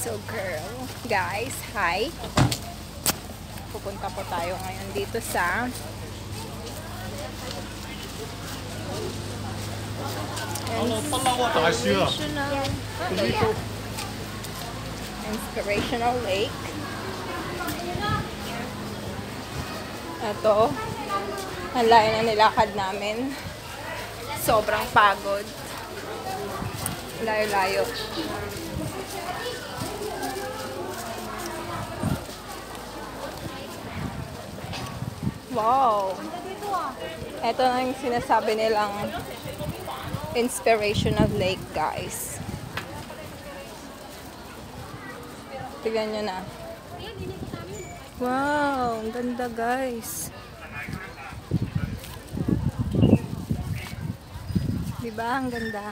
So girl, guys, hi. Pupunta po tayo ngayon dito sa Inspirational Lake. Ito, ang layo na nilakad namin. Sobrang pagod. Layo-layo. Wow! Ito na yung sinasabi nilang Inspirational Lake, guys. Tignan nyo na. Wow! Ang ganda, guys. Diba? Ang ganda.